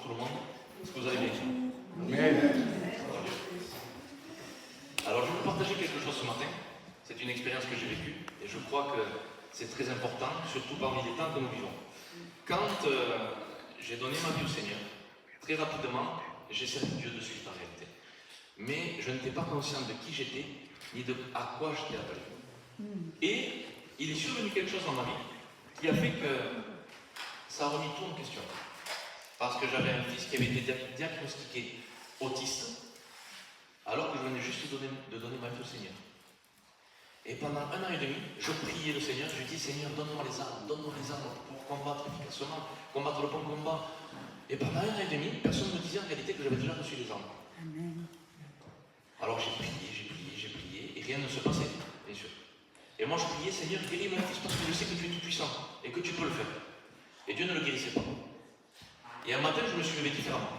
tout le monde. Est-ce que vous allez bien? Amen. Alors, je vais vous partager quelque chose ce matin. C'est une expérience que j'ai vécue et je crois que c'est très important, surtout parmi les temps que nous vivons. Quand j'ai donné ma vie au Seigneur, très rapidement, j'ai servi Dieu de suite en réalité. Mais je n'étais pas conscient de qui j'étais, ni de à quoi j'étais appelé. Et il est survenu quelque chose dans ma vie qui a fait que ça a remis tout en question. Parce que j'avais un fils qui avait été diagnostiqué autiste, alors que je venais juste de donner ma vie au Seigneur. Et pendant 1 an et demi, je priais le Seigneur, je lui dis Seigneur, donne-moi les armes pour combattre efficacement, combattre le bon combat. Et pendant 1 an et demi, personne ne me disait en réalité que j'avais déjà reçu les armes. Amen. Alors j'ai prié, et rien ne se passait, bien sûr. Et moi je priais, Seigneur, guéris mon fils parce que je sais que tu es tout puissant et que tu peux le faire. Et Dieu ne le guérissait pas. Et un matin, je me suis levé différemment,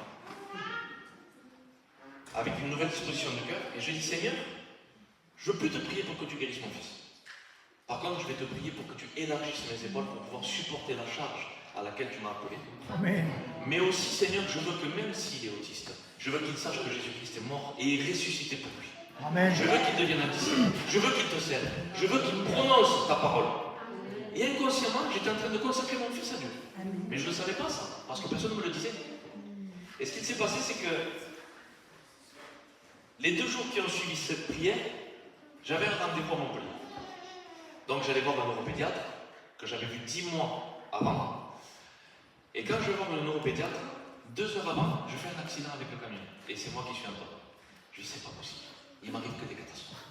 avec une nouvelle disposition de cœur, et je dis Seigneur, je peux te prier pour que tu guérisses mon fils. Par contre, je vais te prier pour que tu élargisses mes épaules pour pouvoir supporter la charge à laquelle tu m'as appelé. Amen. Mais aussi, Seigneur, je veux que même s'il est autiste, je veux qu'il sache que Jésus-Christ est mort et est ressuscité pour lui. Amen. Je veux qu'il devienne un disciple. Je veux qu'il te serve. Je veux qu'il prononce ta parole. Et inconsciemment, j'étais en train de consacrer mon fils à Dieu. Amen. Mais je ne le savais pas ça, parce que personne ne me le disait. Et ce qui s'est passé, c'est que les 2 jours qui ont suivi cette prière, j'avais un rendez-vous à Montpellier. Donc j'allais voir un neuropédiatre que j'avais vu 10 mois avant. Et quand je vais voir le neuropédiatre, 2 heures avant, je fais un accident avec le camion. Et c'est moi qui suis en tort. Je dis, c'est pas possible. Il m'arrive que des catastrophes.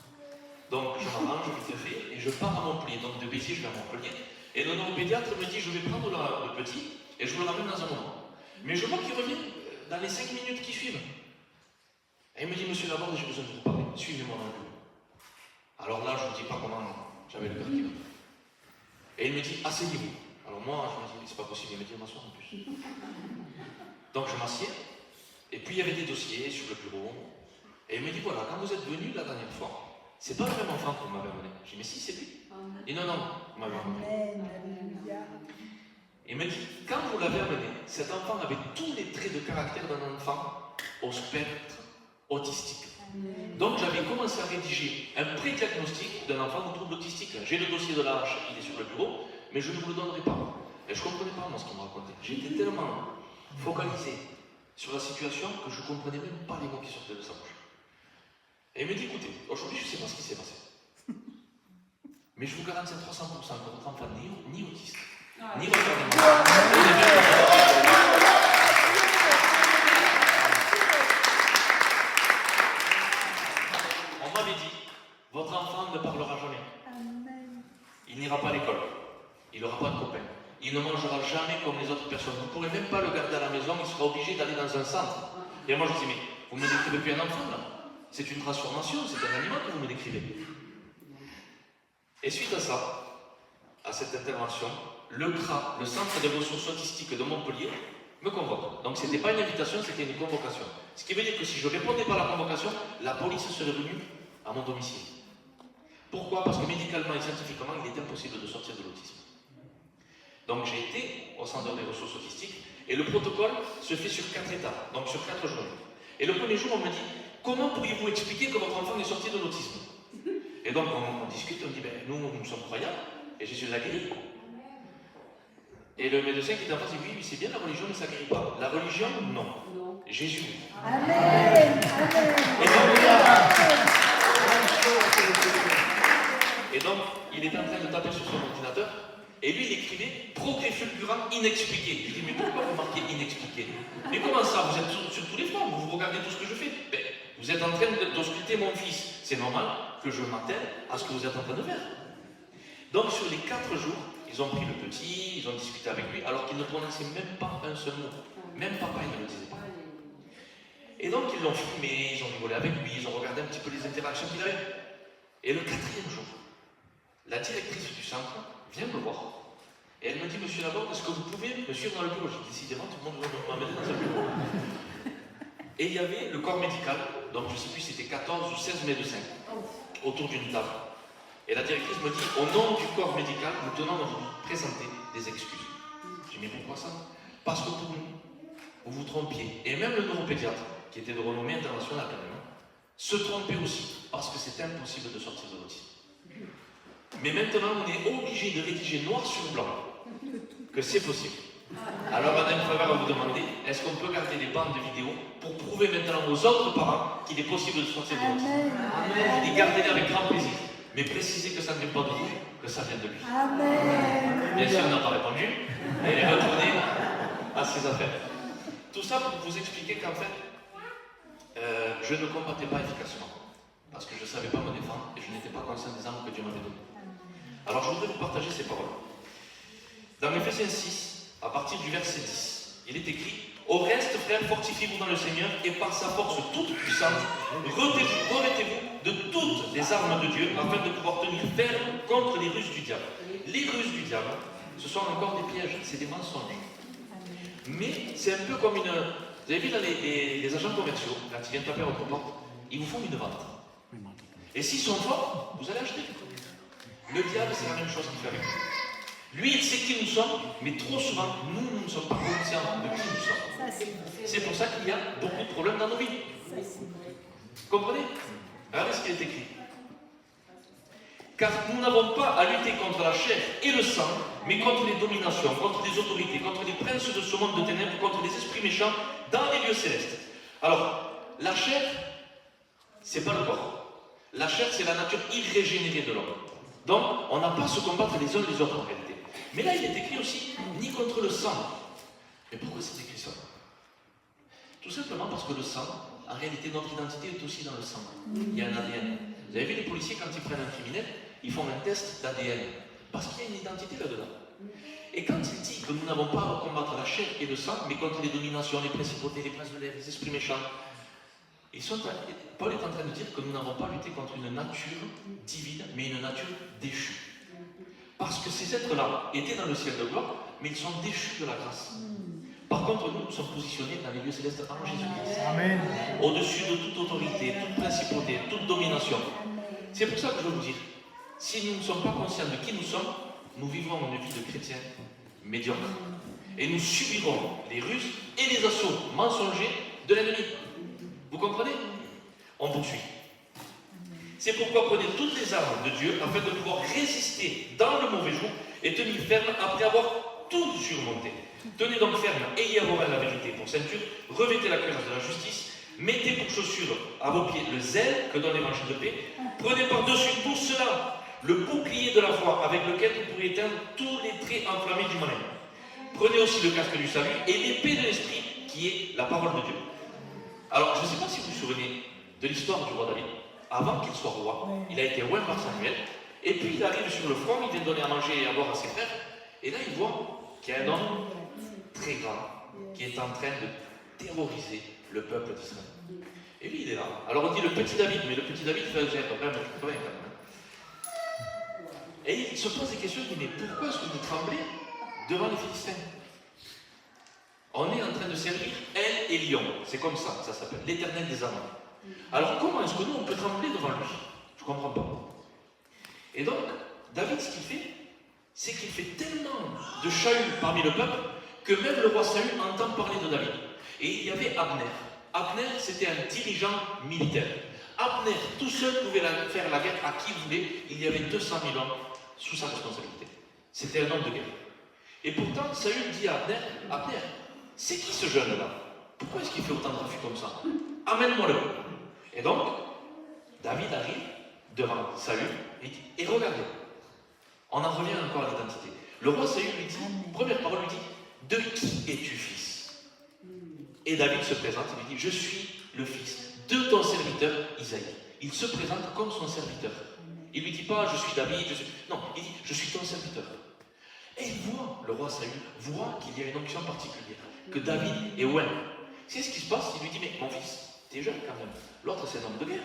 Donc je m'arrange vite fait et je pars à Montpellier. Donc de Béziers, je vais à Montpellier. Et le neuropédiatre me dit, je vais prendre le petit et je vous le ramène dans un moment. Mais je vois qu'il revient dans les 5 minutes qui suivent. Et il me dit, monsieur Laborde, j'ai besoin de vous parler. Suivez-moi dans le bureau. Alors là, je ne vous dis pas comment j'avais le cœur qui battait. Et il me dit, asseyez-vous. Alors moi, je me dis, c'est pas possible, il me dit, m'asseoir en plus. Donc je m'assieds, et puis il y avait des dossiers sur le bureau, et il me dit, voilà, quand vous êtes venu la dernière fois, c'est pas le même enfant que vous m'avez amené. J'ai dit, mais si, c'est lui. Et non, vous m'avez amené. Amen. Alléluia. Il me dit, quand vous l'avez amené, cet enfant avait tous les traits de caractère d'un enfant au spectre autistique. Donc j'avais commencé à rédiger un pré-diagnostic d'un enfant au trouble autistique. J'ai le dossier de l'âge, il est sur le bureau, mais je ne vous le donnerai pas. Et je ne comprenais pas moi ce qu'il me racontait. J'étais tellement focalisé sur la situation que je ne comprenais même pas les mots qui sortaient de sa bouche. Et il me dit, écoutez, aujourd'hui je ne sais pas ce qui s'est passé. Mais je vous garantis à 300% que votre enfant n'est ni autiste, ni retardé. On m'avait dit, votre enfant ne parlera jamais. Amen. Il n'ira pas à l'école. Il n'aura pas de copains. Il ne mangera jamais comme les autres personnes. Vous ne pourrez même pas le garder à la maison, il sera obligé d'aller dans un centre. Et moi je dis, mais vous me décrivez plus un enfant là. C'est une transformation, c'est un animal que vous me décrivez. Et suite à ça, à cette intervention, le CRA, le Centre des ressources autistiques de Montpellier, me convoque. Donc ce n'était pas une invitation, c'était une convocation. Ce qui veut dire que si je ne répondais pas à la convocation, la police serait venue à mon domicile. Pourquoi? Parce que médicalement et scientifiquement, il est impossible de sortir de l'autisme. Donc j'ai été au Centre des ressources autistiques et le protocole se fait sur 4 étapes, donc sur 4 jours. Et le premier jour, on me dit, comment pourriez-vous expliquer que votre enfant est sorti de l'autisme? Et donc on discute, on dit, ben, nous sommes croyants et Jésus l'a guéri. Et le médecin qui est en face dit, oui, c'est bien la religion, mais ça ne guérit pas. La religion, non. Jésus. Amen. Amen. Et donc, il est en train de taper sur son ordinateur, et lui, il écrivait progrès fulgurant inexpliqué. Je dis, mais pourquoi vous marquez inexpliqué? Mais comment ça? Vous êtes sur tous les fronts, vous regardez tout ce que je fais. Ben, vous êtes en train d'ausculter mon fils. C'est normal que je m'attelle à ce que vous êtes en train de faire. Donc, sur les 4 jours, ils ont pris le petit, ils ont discuté avec lui, alors qu'il ne prononçait même pas un seul mot. Même papa, il ne le disait pas. Et donc, ils l'ont filmé, ils ont rigolé avec lui, ils ont regardé un petit peu les interactions qu'il avait. Et le 4e jour, la directrice du centre vient me voir. Et elle me dit, monsieur Laborde, est-ce que vous pouvez me suivre dans le bureau? J'ai dit, décidément, tout le monde veut m'amener dans un bureau. Et il y avait le corps médical, donc je ne sais plus si c'était 14 ou 16 médecins, autour d'une table. Et la directrice me dit, au nom du corps médical, nous tenons à vous présenter des excuses. J'ai dit, mais pourquoi ça? Parce que pour nous, vous vous vous trompiez. Et même le neuropédiatre, qui était de renommée internationale quand même, se trompait aussi, parce que c'est impossible de sortir de l'autisme. Mais maintenant, on est obligé de rédiger noir sur blanc que c'est possible. Alors, Madame Favre va vous demander, est-ce qu'on peut garder les bandes de vidéo pour prouver maintenant aux autres parents qu'il est possible de sortir de l'autisme? Et gardez-les avec grand plaisir. Mais précisez que ça ne vient pas de vous, que ça vient de lui. Amen. Bien sûr, il n'a pas répondu. Et il est retourné à ses affaires. Tout ça pour vous expliquer qu'en fait, je ne combattais pas efficacement. Parce que je ne savais pas me défendre et je n'étais pas conscient des armes que Dieu m'avait données. Alors, je voudrais vous partager ces paroles. Dans Éphésiens 6, à partir du verset 10, il est écrit: au reste, frères, fortifiez-vous dans le Seigneur et par sa force toute puissante, revêtez-vous de toutes les armes de Dieu afin de pouvoir tenir ferme contre les ruses du diable. Les ruses du diable, ce sont encore des pièges, c'est des mensonges. Mais c'est un peu comme une. Vous avez vu là les agents commerciaux, quand ils viennent taper à votre porte, ils vous font une vente. Et s'ils sont forts, vous allez acheter. Le diable, c'est la même chose qu'il fait avec nous. Lui, il sait qui nous sommes, mais trop souvent, nous ne sommes pas conscients de qui nous sommes. C'est pour ça qu'il y a beaucoup de problèmes dans nos vies. Vous comprenez? Regardez ce qu'il est écrit. Car nous n'avons pas à lutter contre la chair et le sang, mais contre les dominations, contre les autorités, contre les princes de ce monde de ténèbres, contre les esprits méchants dans les lieux célestes. Alors, la chair, c'est pas le corps. La chair, c'est la nature irrégénérée de l'homme. Donc, on n'a pas à se combattre les uns les autres en réalité. Mais là, il est écrit aussi, ni contre le sang. Mais pourquoi c'est écrit ça? Tout simplement parce que le sang, en réalité, notre identité est aussi dans le sang. Il y a un ADN. Vous avez vu les policiers, quand ils prennent un criminel, ils font un test d'ADN. Parce qu'il y a une identité là-dedans. Et quand il dit que nous n'avons pas à combattre la chair et le sang, mais contre les dominations, les principautés, les princes de l'air, les esprits méchants, Paul est en train de dire que nous n'avons pas lutté contre une nature divine, mais une nature déchue. Parce que ces êtres-là étaient dans le ciel de gloire, mais ils sont déchus de la grâce. Par contre, nous sommes positionnés dans les lieux célestes en Jésus-Christ. Amen. Au-dessus de toute autorité, toute principauté, toute domination. C'est pour ça que je veux vous dire, si nous ne sommes pas conscients de qui nous sommes, nous vivrons une vie de chrétiens médiocre. Et nous subirons les ruses et les assauts mensongers de l'ennemi. Vous comprenez? On poursuit. C'est pourquoi prenez toutes les armes de Dieu afin de pouvoir résister dans le mauvais jour et tenir ferme après avoir tout surmonté. Tenez donc ferme, ayez à vos mains la vérité pour ceinture, revêtez la cuirasse de la justice, mettez pour chaussure à vos pieds le zèle que donne l'évangile de paix, prenez par-dessus tout cela le bouclier de la foi avec lequel vous pourrez éteindre tous les traits enflammés du malin. Prenez aussi le casque du salut et l'épée de l'esprit qui est la parole de Dieu. Alors, je ne sais pas si vous vous souvenez de l'histoire du roi David. Avant qu'il soit roi, il a été oint par Samuel, et puis il arrive sur le front, il vient donner à manger et à boire à ses frères, et là il voit qu'il y a un homme très grand qui est en train de terroriser le peuple d'Israël. Et lui il est là. Alors on dit le petit David, mais le petit David faisait à peu près 1 mètre quand même. Et il se pose des questions, il dit mais pourquoi est-ce que vous tremblez devant les Philistins? On est en train de servir El Elyon, c'est comme ça que ça s'appelle, l'Éternel des armées. Alors comment est-ce que nous on peut trembler devant lui? Je ne comprends pas. Et donc, David, ce qu'il fait, c'est qu'il fait tellement de chahut parmi le peuple que même le roi Saül entend parler de David. Et il y avait Abner. Abner, c'était un dirigeant militaire. Abner, tout seul, pouvait faire la guerre à qui il voulait. Il y avait 200 000 hommes sous sa responsabilité. C'était un homme de guerre. Et pourtant, Saül dit à Abner, Abner, c'est qui ce jeune-là? Pourquoi est-ce qu'il fait autant de refus comme ça? Amène-moi-le. Et donc, David arrive devant Saül et dit, et regardez, on en revient encore à l'identité. Le roi Saül lui dit, première parole lui dit, de qui es-tu fils? Et David se présente et lui dit, je suis le fils de ton serviteur Isaïe. Il se présente comme son serviteur. Il ne lui dit pas, je suis David, non, il dit, je suis ton serviteur. Et il voit, le roi Saül voit qu'il y a une onction particulière, que David est oint. C'est ce qui se passe, il lui dit, mais mon fils, t'es jeune quand même. L'autre, c'est un homme de guerre.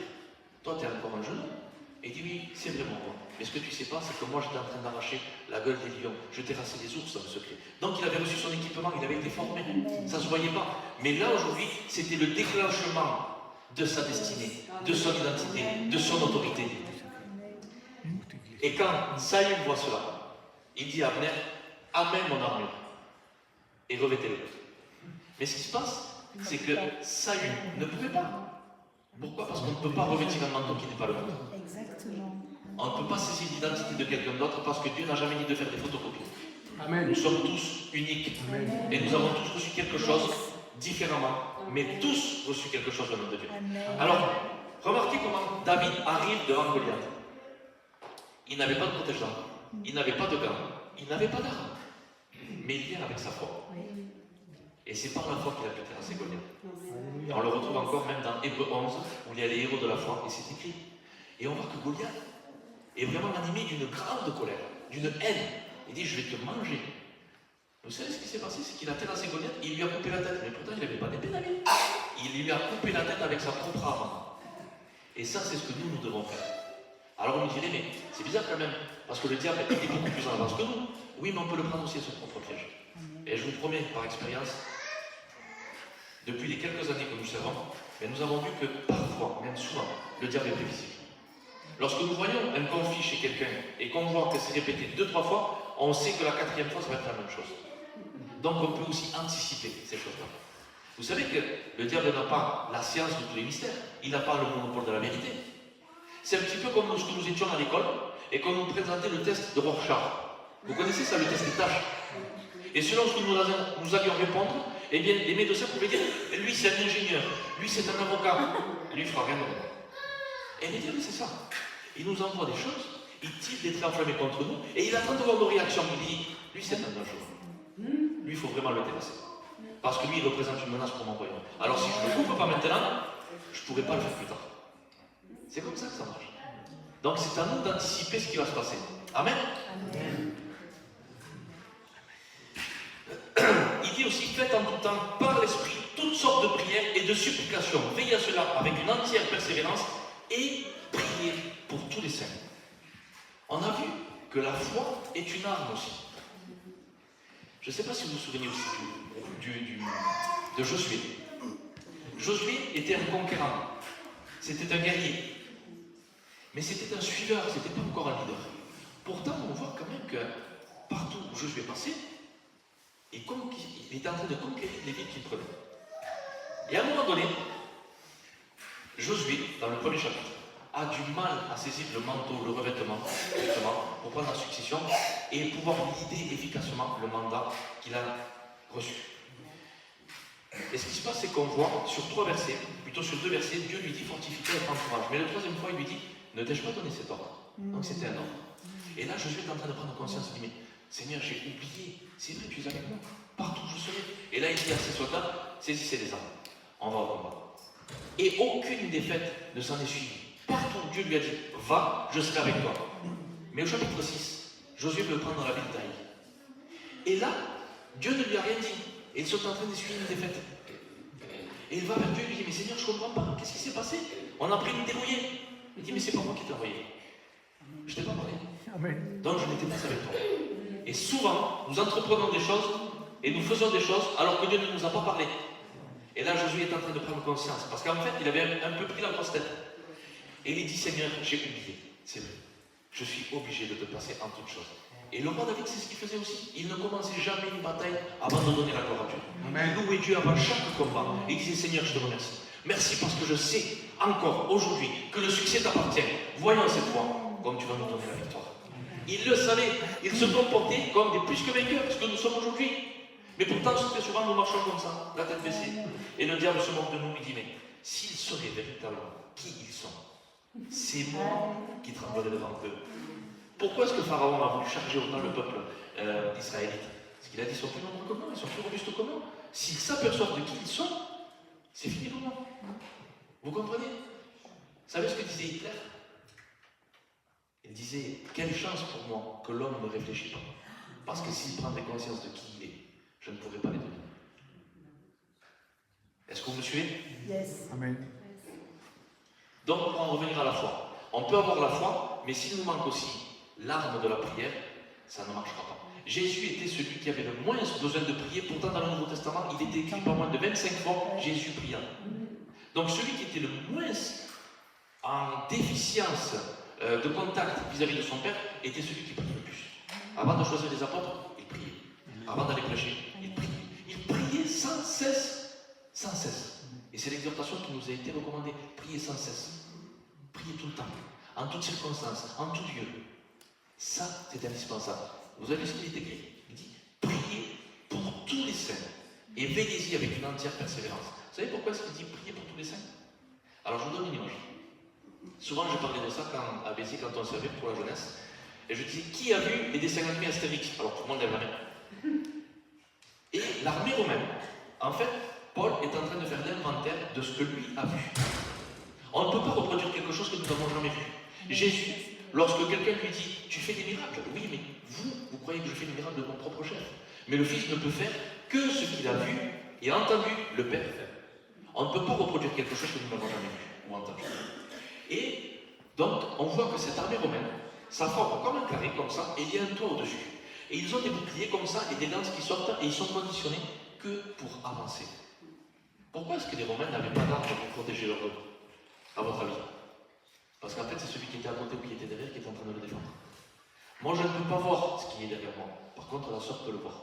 Toi, t'es encore un jeune homme. Et il dit, oui, c'est vraiment moi. Mais ce que tu sais pas, c'est que moi, j'étais en train d'arracher la gueule des lions. Je terrassais les ours dans le secret. Donc, il avait reçu son équipement, il avait été formé. Ça ne se voyait pas. Mais là, aujourd'hui, c'était le déclenchement de sa destinée, de son identité, de son autorité. Et quand Saül voit cela, il dit à Abner, amène mon armure et revêtez-le. Mais ce qui se passe, c'est que Saül ne pouvait pas. Pourquoi? Parce qu'on ne peut pas revêtir un manteau qui n'est pas le nôtre. Exactement. On ne peut pas saisir l'identité de quelqu'un d'autre parce que Dieu n'a jamais dit de faire des photocopies. Amen. Nous sommes tous uniques Amen. et nous avons tous reçu quelque chose différemment, mais tous reçu quelque chose venant de Dieu. Amen. Alors, remarquez comment David arrive devant Goliath. Il n'avait pas de protège-dents, il n'avait pas de gants, il n'avait pas d'armes, mais il vient avec sa foi. Oui. Et c'est par la foi qu'il a pu terrasser Goliath. On le retrouve encore même dans Hébreux 11, où il y a les héros de la foi, et c'est écrit. Et on voit que Goliath est vraiment animé d'une grande colère, d'une haine. Il dit, je vais te manger. Vous savez ce qui s'est passé? C'est qu'il a terrassé Goliath, il lui a coupé la tête. Mais pourtant, il n'avait pas d'épée, David. Il lui a coupé la tête avec sa propre arme. Et ça, c'est ce que nous devons faire. Alors on me dirait, mais c'est bizarre quand même, parce que le diable est beaucoup plus en avance que nous. Oui, mais on peut le prendre aussi à son propre piège. Et je vous promets, par expérience, depuis les quelques années que nous servons, mais nous avons vu que parfois, même souvent, le diable est prévisible. Lorsque nous voyons un conflit chez quelqu'un et qu'on voit que c'est répété 2-3 fois, on sait que la 4e fois, ça va être la même chose. Donc on peut aussi anticiper ces choses-là. Vous savez que le diable n'a pas la science de tous les mystères, il n'a pas le monopole de la vérité. C'est un petit peu comme lorsque nous étions à l'école et qu'on nous présentait le test de Rorschach. Vous connaissez ça, le test des tâches? Et selon ce que nous allions répondre, eh bien, les médecins pouvaient dire, lui c'est un ingénieur, lui c'est un avocat, lui il fera rien de bon. Et les diables, c'est ça. Il nous envoie des choses, il tire des traits enflammés contre nous, et il attend de voir nos réactions. Il dit, lui c'est un dangereux. Lui, il faut vraiment le terrasser. Parce que lui, il représente une menace pour mon royaume. Alors si je ne le coupe pas maintenant, je ne pourrai pas le faire plus tard. C'est comme ça que ça marche. Donc c'est à nous d'anticiper ce qui va se passer. Amen. Amen. Il dit aussi, faites en tout temps, par l'Esprit, toutes sortes de prières et de supplications. Veillez à cela avec une entière persévérance et priez pour tous les saints. On a vu que la foi est une arme aussi. Je ne sais pas si vous vous souvenez aussi de Josué. Josué était un conquérant. C'était un guerrier. Mais c'était un suiveur, c'était pas encore un leader. Pourtant, on voit quand même que partout où Josué passait, il était en train de conquérir les villes qu'il prenait. Et à un moment donné, Josué, dans le premier chapitre, a du mal à saisir le manteau, le revêtement, justement, pour prendre la succession et pouvoir guider efficacement le mandat qu'il a reçu. Et ce qui se passe, c'est qu'on voit sur 3 versets, plutôt sur 2 versets, Dieu lui dit fortifie-toi et prends courage. Mais la 3e fois, il lui dit ne t'ai-je pas donné cet ordre? Donc c'était un ordre. Et là, Josué est en train de prendre conscience, il dit mais Seigneur, j'ai oublié, c'est vrai, tu es avec moi, partout où je serai. Et là, il dit à ses soldats, saisissez les armes, on va au combat. Et aucune défaite ne s'en est suivie. Partout où Dieu lui a dit, va, je serai avec toi. Mais au chapitre 6, Josué veut prendre la ville d'Aï. Et là, Dieu ne lui a rien dit. Et ils sont en train d'essuyer une défaite. Et il va vers Dieu et lui dit, mais Seigneur, je ne comprends pas, qu'est-ce qui s'est passé? On a pris une dérouillée. Il dit, mais c'est pas moi qui t'ai envoyé. Je t'ai pas parlé. Amen. Donc je n'étais pas avec toi. Et souvent, nous entreprenons des choses et nous faisons des choses alors que Dieu ne nous a pas parlé. Et là, Josué est en train de prendre conscience. Parce qu'en fait, il avait un peu pris la grosse tête. Et il dit, Seigneur, j'ai oublié. C'est vrai. Je suis obligé de te placer en toutes choses. Et le roi David, c'est ce qu'il faisait aussi. Il ne commençait jamais une bataille avant de donner la gloire à Dieu. Amen. Il louait Dieu avant chaque combat. Et il disait, Seigneur, je te remercie. Merci parce que je sais encore aujourd'hui que le succès t'appartient. Voyons cette fois comme tu vas nous donner la victoire. Il le savait. Il se comportait comme des plus que vainqueurs, ce que nous sommes aujourd'hui. Mais pourtant, très souvent, nous marchons comme ça, la tête baissée. Et le diable se moque de nous. Il dit, mais s'ils sauraient véritablement qui ils sont, c'est moi qui tremblerai devant eux. Pourquoi est-ce que Pharaon a voulu charger autant le peuple israélite? Parce qu'il a dit, ils sont plus nombreux que moi, ils sont plus robustes que moi. S'ils s'aperçoivent de qui ils sont, c'est fini pour moi. Vous comprenez? Vous savez ce que disait Hitler? Il disait, quelle chance pour moi que l'homme ne réfléchit pas. Parce que s'il prendrait conscience de qui il est, je ne pourrais pas les donner. Est-ce que vous me suivez? Yes. Amen. Donc on va en revenir à la foi. On peut avoir la foi, mais s'il nous manque aussi l'arme de la prière, ça ne marchera pas. Jésus était celui qui avait le moins besoin de prier, pourtant dans le Nouveau Testament, il était écrit pas moins de 25 fois Jésus priant. Donc celui qui était le moins en déficience de contact vis-à-vis de son Père était celui qui priait le plus. Avant de choisir les apôtres, il priait. Avant d'aller prêcher, il priait. Il priait sans cesse. Sans cesse. Et c'est l'exhortation qui nous a été recommandée. Priez sans cesse. Priez tout le temps. En toutes circonstances, en tout lieu. Ça, c'est indispensable. Vous avez vu ce qu'il est écrit? Il dit, priez pour tous les saints. Et veillez-y avec une entière persévérance. Vous savez pourquoi est-ce qu'il dit prier pour tous les saints? Alors je vous donne une image. Souvent je parlais de ça à Béziers quand on servait pour la jeunesse. Et je disais, qui a vu les dessins animés Astérix? Alors tout le monde lève la main. Et l'armée romaine, en fait, Paul est en train de faire l'inventaire de ce que lui a vu. On ne peut pas reproduire quelque chose que nous n'avons jamais vu. Jésus, lorsque quelqu'un lui dit, tu fais des miracles, oui, mais vous croyez que je fais des miracles de mon propre chef. Mais le Fils ne peut faire que ce qu'il a vu et entendu le Père faire. On ne peut pas reproduire quelque chose que nous n'avons jamais vu ou entendu. Et donc, on voit que cette armée romaine, ça forme comme un carré, comme ça, et il y a un toit au-dessus. Et ils ont des boucliers comme ça et des lances qui sortent, et ils sont conditionnés que pour avancer. Pourquoi est-ce que les Romains n'avaient pas d'armes pour protéger leur dos, à votre avis? Parce qu'en fait, c'est celui qui était à côté ou qui était derrière qui est en train de le défendre. Moi, je ne peux pas voir ce qui est derrière moi. Par contre, la sœur peut le voir.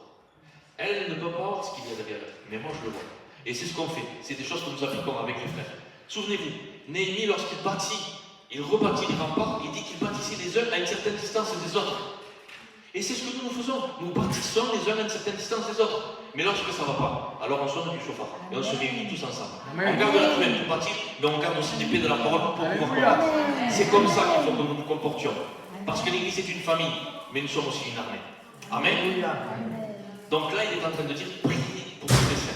Elle ne peut pas voir ce qu'il y a derrière elle, mais moi, je le vois. Et c'est ce qu'on fait. C'est des choses que nous appliquons avec les frères. Souvenez-vous, Néhémie, lorsqu'il bâtit, il rebâtit les remparts, il dit qu'il bâtissait les uns à une certaine distance des autres. Et c'est ce que nous faisons. Nous bâtissons les uns à une certaine distance des autres. Mais lorsque ça ne va pas, alors on sonne du chauffard. Et on se réunit tous ensemble. On garde la tribune pour bâtir, mais on garde aussi l'épée de la parole pour pouvoir combattre. C'est comme ça qu'il faut que nous nous comportions. Parce que l'Église est une famille, mais nous sommes aussi une armée. Amen. Donc là, il est en train de dire, priez pour tous les saints.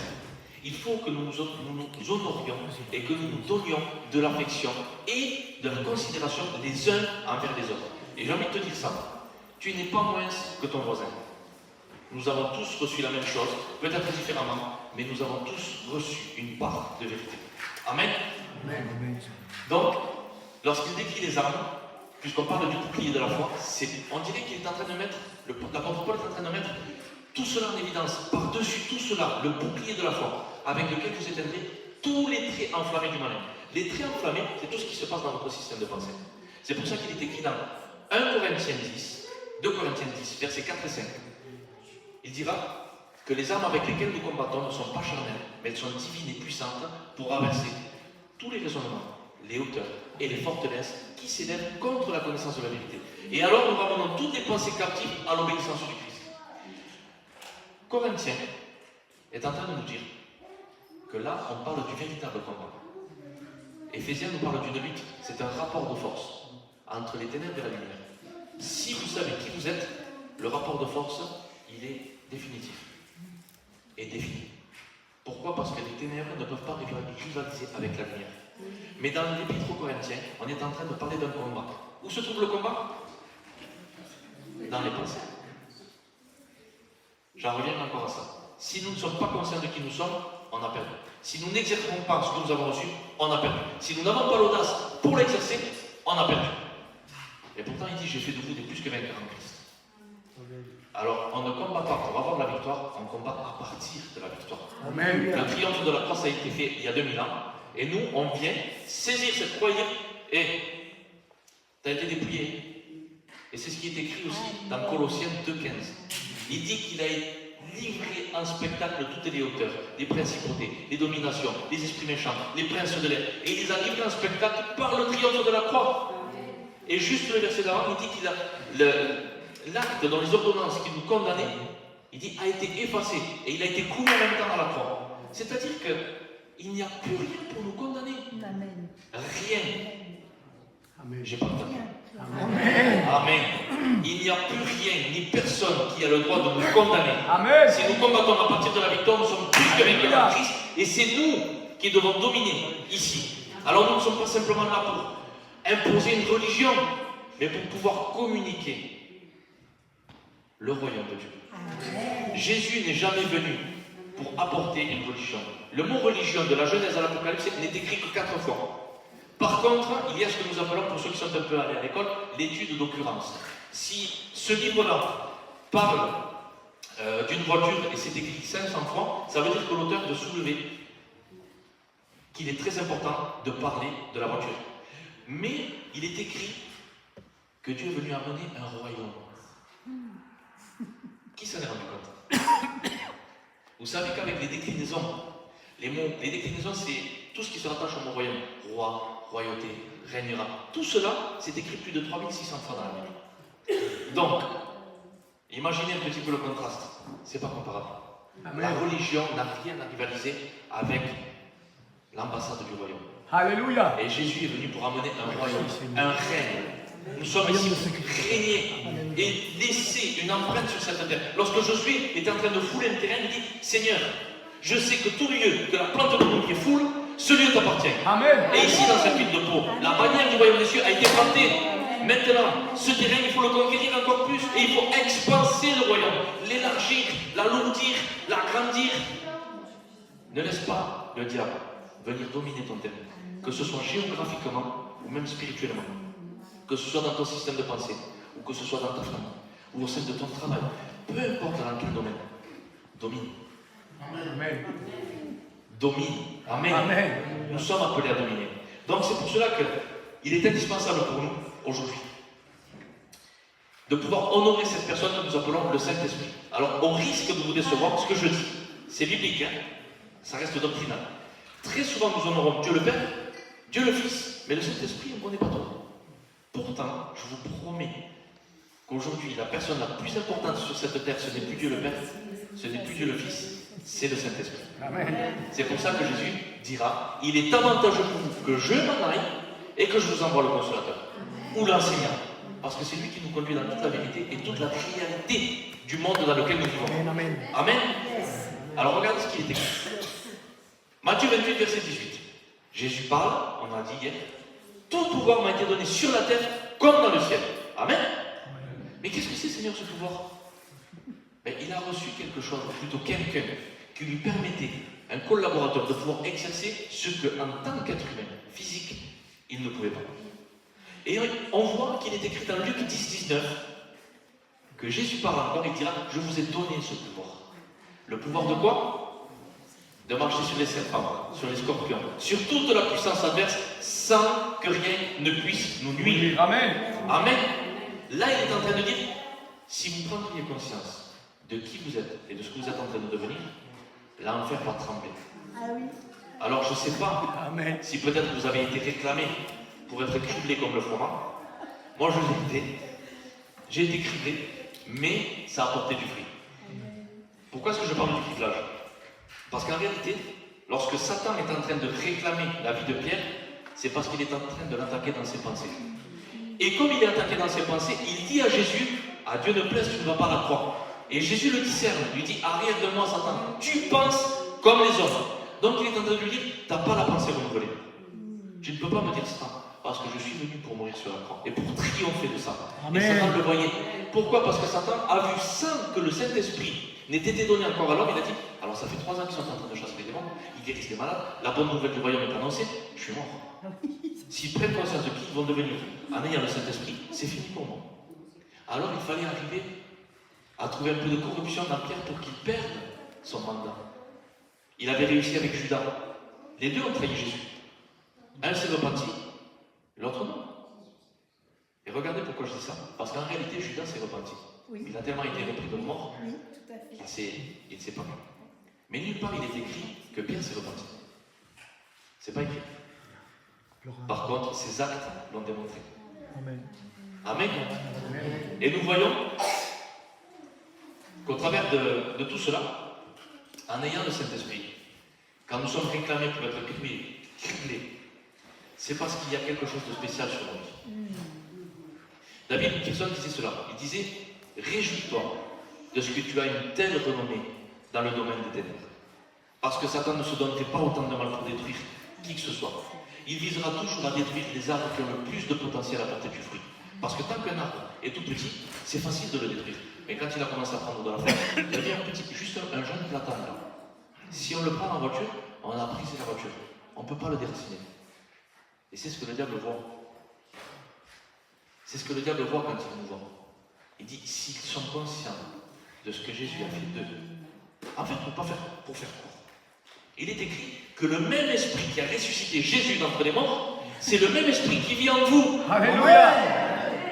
Il faut que nous nous honorions et que nous nous donnions de l'affection et de la considération les uns envers les autres. Et j'ai envie de te dire ça. Tu n'es pas moins que ton voisin. Nous avons tous reçu la même chose, peut-être différemment, mais nous avons tous reçu une part de vérité. Amen. Amen. Donc, lorsqu'il décrit les armes, puisqu'on parle du bouclier de la foi, on dirait qu'il est en train de mettre, l'apôtre Paul est en train de mettre tout cela en évidence, par-dessus tout cela, le bouclier de la foi, avec lequel vous éteindrez tous les traits enflammés du malin. Les traits enflammés, c'est tout ce qui se passe dans votre système de pensée. C'est pour ça qu'il est écrit dans 1 Corinthiens 10, 2 Corinthiens 10, versets 4 et 5. Il dira que les armes avec lesquelles nous combattons ne sont pas charnelles, mais elles sont divines et puissantes pour renverser tous les raisonnements, les hauteurs et les forteresses qui s'élèvent contre la connaissance de la vérité. Et alors nous ramenons toutes les pensées captives à l'obéissance du Christ. Corinthiens est en train de nous dire que là, on parle du véritable combat. Éphésiens nous parle d'une lutte. C'est un rapport de force entre les ténèbres et la lumière. Si vous savez qui vous êtes, le rapport de force, il est définitif et défini. Pourquoi? Parce que les ténèbres ne peuvent pas rivaliser avec la lumière. Mais dans l'Épître aux Corinthiens, on est en train de parler d'un combat. Où se trouve le combat? Dans les pensées. J'en reviens encore à ça. Si nous ne sommes pas conscients de qui nous sommes, on a perdu. Si nous n'exercerons pas ce que nous avons reçu, on a perdu. Si nous n'avons pas l'audace pour l'exercer, on a perdu. Et pourtant, il dit, j'ai fait de vous des plus que vainqueurs en Christ. Alors, on ne combat pas pour avoir la victoire, on combat à partir de la victoire. Amen. Le triomphe de la croix a été fait il y a 2000 ans, et nous, on vient saisir cette croix et tu as été dépouillé. Et c'est ce qui est écrit aussi dans Colossiens 2,15. Il dit qu'il a livré en spectacle toutes les hauteurs, les principautés, les dominations, les esprits méchants, les princes de l'air. Et il les a livrés en spectacle par le triomphe de la croix. Et juste le verset d'avant, il dit qu'il a l'acte dans les ordonnances qui nous condamnait, il dit, a été effacé. Et il a été coulé en même temps à la croix. C'est-à-dire qu'il n'y a plus rien pour nous condamner. Amen. Rien. Amen. J'ai pas entendu. Amen. Amen. Il n'y a plus rien, ni personne qui a le droit de nous condamner. Amen. Si nous combattons à partir de la victoire, nous sommes plus que vainqueurs en Christ. Et c'est nous qui devons dominer ici. Alors nous ne sommes pas simplement là pour imposer une religion, mais pour pouvoir communiquer le royaume de Dieu. Amen. Jésus n'est jamais venu pour apporter une religion. Le mot religion de la Genèse à l'Apocalypse n'est écrit que 4 fois. Par contre, il y a ce que nous appelons, pour ceux qui sont un peu allés à l'école, l'étude d'occurrence. Si ce livre-là parle d'une voiture et c'est écrit 500 fois, ça veut dire que l'auteur de soulever qu'il est très important de parler de la voiture. Mais il est écrit que Dieu est venu amener un royaume. Qui s'en est rendu compte? Vous savez qu'avec les déclinaisons Les mots, les déclinaisons, c'est tout ce qui se rattache au mot royaume. Roi, royauté, régnera. Tout cela, c'est écrit plus de 3600 fois dans la Bible. Donc, imaginez un petit peu le contraste. C'est pas comparable. Amen. La religion n'a rien à rivaliser avec l'ambassade du royaume. Alléluia. Et Jésus est venu pour amener un royaume, un règne. Nous sommes Royaume ici de pour Saint-Christ. régner et laisser une empreinte sur cette terre. Lorsque Josué était en train de fouler un terrain, il dit Seigneur, je sais que tout lieu que la plante de mon pied foule, ce lieu t'appartient. Amen. Et ici, dans cette ville de Pau, la bannière du royaume des cieux a été plantée. Maintenant, ce terrain, il faut le conquérir encore plus et il faut expanser le royaume, l'élargir, l'alourdir, l'agrandir. Ne laisse pas le diable venir dominer ton terrain, que ce soit géographiquement ou même spirituellement, que ce soit dans ton système de pensée, ou que ce soit dans ta famille, ou au sein de ton travail, peu importe dans quel domaine, domine. Amen. Domine. Amen. Amen. Nous sommes appelés à dominer. Donc c'est pour cela qu'il est indispensable pour nous, aujourd'hui, de pouvoir honorer cette personne que nous appelons le Saint-Esprit. Alors, au risque de vous décevoir, ce que je dis, c'est biblique, hein, ça reste doctrinal. Très souvent, nous honorons Dieu le Père, Dieu le Fils, mais le Saint-Esprit, on ne connaît pas trop. Pourtant, je vous promets qu'aujourd'hui, la personne la plus importante sur cette terre, ce n'est plus Dieu le Père, ce n'est plus Dieu le Fils, c'est le Saint-Esprit. Amen. C'est pour ça que Jésus dira, il est avantageux pour vous que je m'en aille et que je vous envoie le consolateur ou l'enseignant. Parce que c'est lui qui nous conduit dans toute la vérité et toute la réalité du monde dans lequel nous vivons. Amen. Amen. Amen. Alors regardez ce qui est écrit. Matthieu 28, verset 18. Jésus parle, on a dit hier, tout pouvoir m'a été donné sur la terre comme dans le ciel. Amen. Mais qu'est-ce que c'est, Seigneur, ce pouvoir? Ben, il a reçu quelque chose, ou plutôt quelqu'un, qui lui permettait, un collaborateur, de pouvoir exercer ce qu'en tant qu'être humain, physique, il ne pouvait pas. Et on voit qu'il est écrit dans Luc 10, 19, que Jésus parle encore, il dira, je vous ai donné ce pouvoir. Le pouvoir de quoi? De marcher sur les serpents, sur les scorpions, sur toute la puissance adverse, sans que rien ne puisse nous nuire. Amen. Amen. Là, il est en train de dire, si vous prendriez conscience de qui vous êtes et de ce que vous êtes en train de devenir, l'enfer va trembler. Alors, je ne sais pas Amen. si peut-être vous avez été réclamé pour être criblé comme le froment. Moi, je l'ai été. J'ai été criblé, mais ça a apporté du fruit. Pourquoi est-ce que je parle du criblage? Parce qu'en réalité, lorsque Satan est en train de réclamer la vie de Pierre, c'est parce qu'il est en train de l'attaquer dans ses pensées. Et comme il est attaqué dans ses pensées, il dit à Jésus, à Dieu ne plaise, tu ne vas pas la croix. Et Jésus le discerne, lui dit, arrière de moi Satan, tu penses comme les hommes. Donc il est en train de lui dire, tu n'as pas la pensée renouvelée. Tu ne peux pas me dire ça, parce que je suis venu pour mourir sur la croix, et pour triompher de ça. Amen. Et Satan le voyait. Pourquoi? Parce que Satan a vu sans que le Saint-Esprit n'ait été donné encore à l'homme, il a dit, alors ça fait 3 ans qu'ils sont en train de chasser les démons, ils guérissent les malades, la bonne nouvelle du royaume est annoncée, je suis mort. S'ils prennent conscience de qui ils vont devenir en ayant le Saint-Esprit, c'est fini pour moi. Alors il fallait arriver à trouver un peu de corruption dans Pierre pour qu'il perde son mandat. Il avait réussi avec Judas. Les deux ont trahi Jésus. Un s'est repenti, l'autre non. Et regardez pourquoi je dis ça. Parce qu'en réalité, Judas s'est repenti. Oui. Il a tellement été repris de mort Oui, tout à fait. qu'il ne s'est pas mis. Mais nulle part il est écrit que Pierre s'est repenti. C'est pas écrit. Par contre, ses actes l'ont démontré. Amen. Amen. Amen. Et nous voyons qu'au travers de tout cela, en ayant le Saint-Esprit, quand nous sommes réclamés pour être criblés, c'est parce qu'il y a quelque chose de spécial sur nos vies. David Wilkerson disait cela. Il disait, réjouis-toi de ce que tu as une telle renommée dans le domaine des ténèbres. Parce que Satan ne se donnerait pas autant de mal pour détruire qui que ce soit. Il visera toujours à détruire les arbres qui ont le plus de potentiel à porter du fruit. Parce que tant qu'un arbre est tout petit, c'est facile de le détruire. Mais quand il a commencé à prendre de la forme, il devient un petit, juste un jeune platane là. Si on le prend en voiture, on a brisé la voiture. On ne peut pas le déraciner. Et c'est ce que le diable voit. C'est ce que le diable voit quand il nous voit. Il dit, s'ils sont conscients de ce que Jésus a fait d'eux, en fait, pour faire court, il est écrit que le même esprit qui a ressuscité Jésus d'entre les morts, c'est le même esprit qui vit en vous. Alléluia.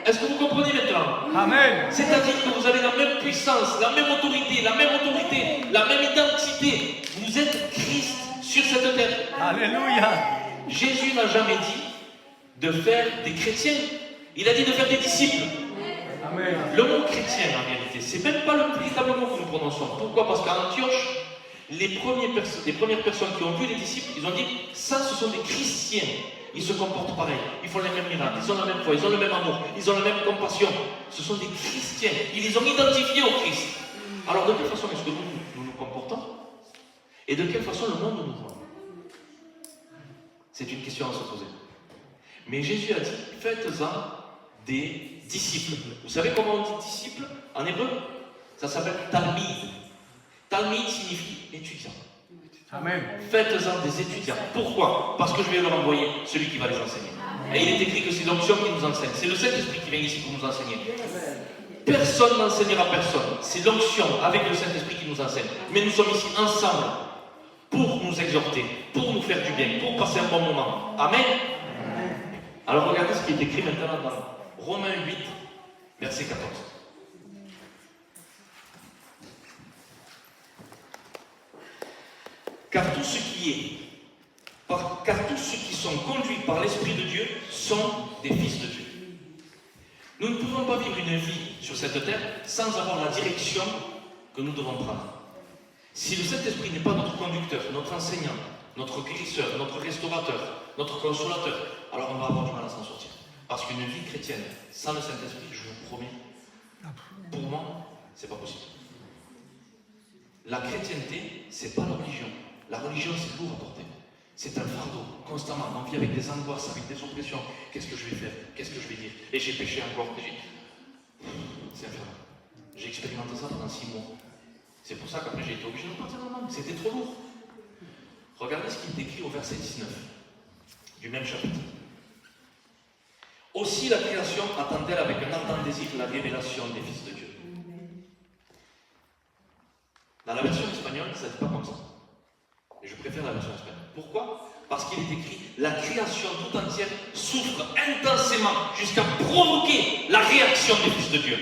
Est-ce que vous comprenez maintenant? Amen. C'est-à-dire que vous avez la même puissance, la même autorité, la même identité. Vous êtes Christ sur Alléluia. Jésus n'a jamais dit de faire des chrétiens. Il a dit de faire des disciples. Amen. Le mot chrétien, en réalité, c'est même pas le véritable mot que nous prononçons. Pourquoi? Parce qu'à Antioche, les premières personnes qui ont vu les disciples, ils ont dit, ça, ce sont des chrétiens. Ils se comportent pareil, ils font les mêmes miracles, ils ont la même foi, ils ont le même amour, ils ont la même compassion. Ce sont des chrétiens. Ils les ont identifiés au Christ. Alors, de quelle façon est-ce que nous comportons? Et de quelle façon le monde nous voit? C'est une question à se poser. Mais Jésus a dit, faites-en des disciples. Vous savez comment on dit disciple en hébreu? Ça s'appelle talmid. Talmid signifie étudiant. Amen. Faites-en des étudiants. Pourquoi? Parce que je vais leur envoyer celui qui va les enseigner. Et il est écrit que c'est l'onction qui nous enseigne. C'est le Saint-Esprit qui vient ici pour nous enseigner. Personne n'enseignera personne. C'est l'onction avec le Saint-Esprit qui nous enseigne. Mais nous sommes ici ensemble pour nous exhorter, pour nous faire du bien, pour passer un bon moment. Amen. Alors regardez ce qui est écrit maintenant dans Romains 8, verset 14. Car tous ceux qui sont conduits par l'Esprit de Dieu sont des fils de Dieu. Nous ne pouvons pas vivre une vie sur cette terre sans avoir la direction que nous devons prendre. Si le Saint-Esprit n'est pas notre conducteur, notre enseignant, notre guérisseur, notre restaurateur, notre consolateur, alors on va avoir du mal à s'en sortir. Parce qu'une vie chrétienne sans le Saint-Esprit, je vous promets, pour moi, c'est pas possible. La chrétienté, c'est pas la religion. La religion, c'est lourd à porter. C'est un fardeau, constamment. On vit avec des angoisses, avec des oppressions. Qu'est-ce que je vais faire? Qu'est-ce que je vais dire? Et j'ai péché encore. C'est infernal. J'ai expérimenté ça pendant 6 mois. C'est pour ça qu'après j'ai été obligé de partir dans le monde. C'était trop lourd. Regardez ce qu'il est écrit au verset 19 du même chapitre. Aussi la création attend-elle avec un ardent désir la révélation des fils de Dieu. Dans la version espagnole, ça ne dit pas comme ça. Et je préfère la version espagnole. Pourquoi? Parce qu'il est écrit la création tout entière souffre intensément jusqu'à provoquer la réaction des fils de Dieu.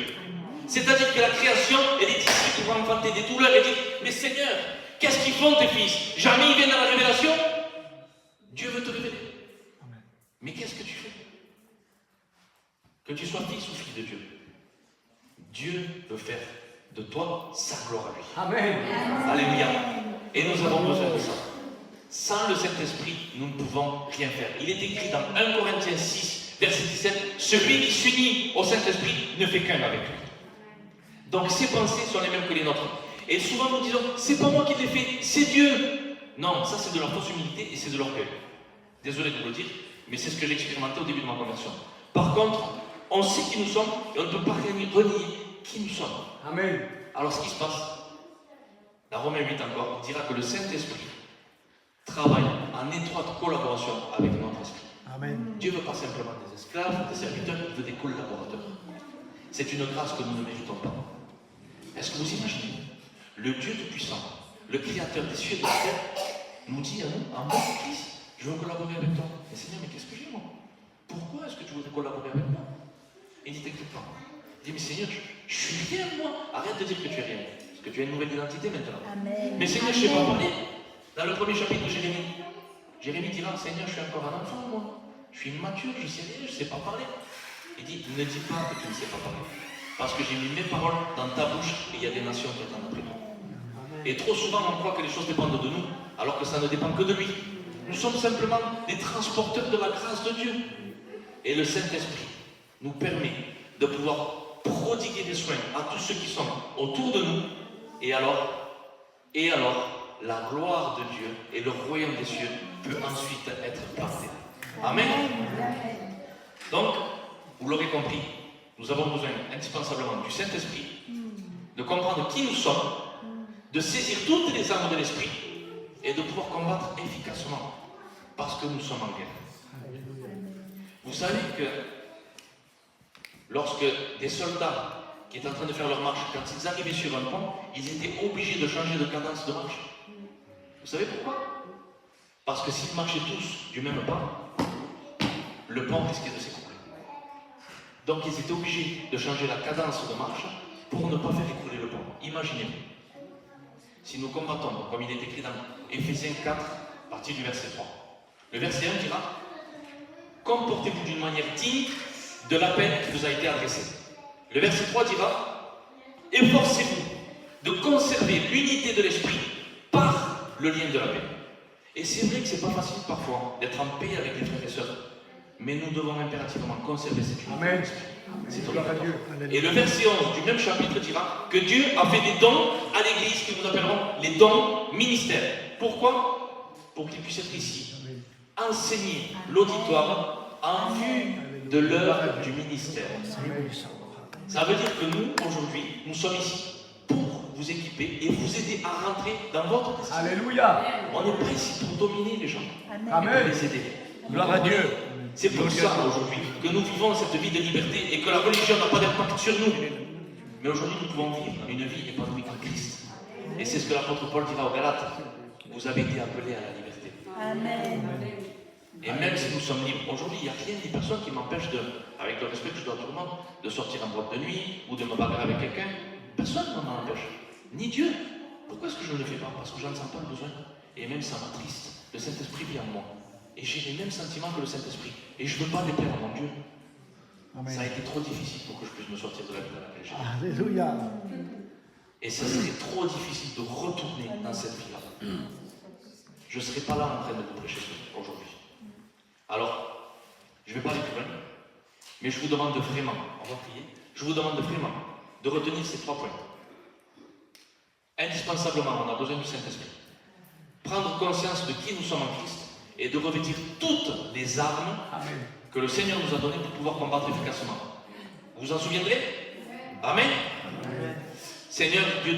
C'est-à-dire que la création, elle est ici pour enfanter des douleurs et dire mais Seigneur, qu'est-ce qu'ils font tes fils? Jamais ils viennent à la révélation. Dieu veut te révéler. Mais qu'est-ce que tu fais? Que tu sois fils ou fille de Dieu, Dieu veut faire de toi sa gloire à lui. Amen. Alléluia. Et nous avons besoin de ça. Sans le Saint-Esprit, nous ne pouvons rien faire. Il est écrit dans 1 Corinthiens 6, verset 17, celui qui s'unit au Saint-Esprit ne fait qu'un avec lui. Donc ses pensées sont les mêmes que les nôtres. Et souvent nous disons, c'est pas moi qui l'ai fait, c'est Dieu. Non, ça c'est de leur fausse humilité et c'est de l'orgueil. Désolé de vous le dire, mais c'est ce que j'ai expérimenté au début de ma conversion. Par contre, on sait qui nous sommes et on ne peut pas renier qui nous sommes. Amen. Alors ce qui se passe, dans Romains 8 encore, il dira que le Saint-Esprit travaille en étroite collaboration avec notre esprit. Amen. Dieu ne veut pas simplement des esclaves, des serviteurs, il veut des collaborateurs. C'est une grâce que nous ne méritons pas. Est-ce que vous imaginez? Le Dieu Tout-Puissant, le Créateur des cieux et de la terre, nous dit à nous, en mode Christ, je veux collaborer avec toi. Mais Seigneur, mais qu'est-ce que j'ai moi? Pourquoi est-ce que tu voudrais collaborer avec moi? Il dit, t'inquiète pas. Il dit, mais Seigneur, je suis rien moi. Arrête de dire que tu es rien. Parce que tu as une nouvelle identité maintenant. Amen. Mais Seigneur, je ne sais pas parler. Dans le premier chapitre de Jérémie, Jérémie dira, Seigneur, je suis encore un enfant moi. Je suis immature, je ne sais rien, je ne sais pas parler. Il dit, ne dis pas que tu ne sais pas parler. Parce que j'ai mis mes paroles dans ta bouche et il y a des nations qui attendent après toi. Et trop souvent, on croit que les choses dépendent de nous, alors que ça ne dépend que de lui. Nous sommes simplement des transporteurs de la grâce de Dieu. Et le Saint-Esprit nous permet de pouvoir prodiguer des soins à tous ceux qui sont autour de nous. Et alors, la gloire de Dieu et le royaume des cieux peut ensuite être planté. Amen. Donc, vous l'aurez compris, nous avons besoin indispensablement du Saint-Esprit, de comprendre qui nous sommes, de saisir toutes les armes de l'Esprit et de pouvoir combattre efficacement parce que nous sommes en guerre. Vous savez que lorsque des soldats qui étaient en train de faire leur marche, quand ils arrivaient sur un pont, ils étaient obligés de changer de cadence de marche. Vous savez pourquoi? Parce que s'ils marchaient tous du même pas, le pont risquait de s'écrouler. Donc ils étaient obligés de changer la cadence de marche pour ne pas faire écrouler le pont. Imaginez-vous. Si nous combattons, comme il est écrit dans Éphésiens 4, partir du verset 3. Le verset 1 dira comportez-vous d'une manière digne de l'appel qui vous a été adressé. Le verset 3 dira efforcez-vous de conserver l'unité de l'esprit par le lien de la paix. Et c'est vrai que c'est pas facile parfois d'être en paix avec les frères et sœurs, mais nous devons impérativement conserver cette unité de Amen. l'esprit. C'est Gloire à obligatoire. Dieu. Et le verset 11 du même chapitre dira que Dieu a fait des dons à l'Église que nous appellerons les dons ministères. Pourquoi? Pour qu'ils puissent être ici, enseigner l'auditoire en vue de l'œuvre du ministère. Ça veut dire que nous, aujourd'hui, nous sommes ici pour vous équiper et vous aider à rentrer dans votre destin. Alléluia. On n'est pas ici pour dominer les gens, mais pour Amen. les aider. Gloire à Dieu. C'est pour ça aujourd'hui que nous vivons cette vie de liberté et que la religion n'a pas d'impact sur nous. Mais aujourd'hui, nous pouvons vivre une vie épanouie en Christ. Et c'est ce que l'apôtre Paul dira aux Galates. Vous avez été appelés à la liberté. Amen. Et même si nous sommes libres, aujourd'hui, il n'y a rien ni personne qui m'empêche de, avec le respect que je dois à tout le monde, de sortir en boîte de nuit ou de me bagarrer avec quelqu'un. Personne ne m'en empêche. Ni Dieu. Pourquoi est-ce que je ne le fais pas? Parce que je n'en sens pas le besoin. Et même ça m'attriste. Le Saint-Esprit vit en moi. Et j'ai les mêmes sentiments que le Saint-Esprit. Et je ne veux pas déplaire à mon Dieu. Ça a été trop difficile pour que je puisse me sortir de la vie dans laquelle j'ai. Alléluia. Et ça serait trop difficile de retourner dans cette vie-là. Je ne serais pas là en train de vous prêcher aujourd'hui. Alors, je ne vais pas aller plus loin, mais je vous demande vraiment, on va prier, je vous demande vraiment de retenir ces 3 points. Indispensablement, on a besoin du Saint-Esprit. Prendre conscience de qui nous sommes en Christ et de revêtir toutes les armes Amen. que le Seigneur nous a données pour pouvoir combattre efficacement. Vous vous en souviendrez? Amen. Seigneur Dieu.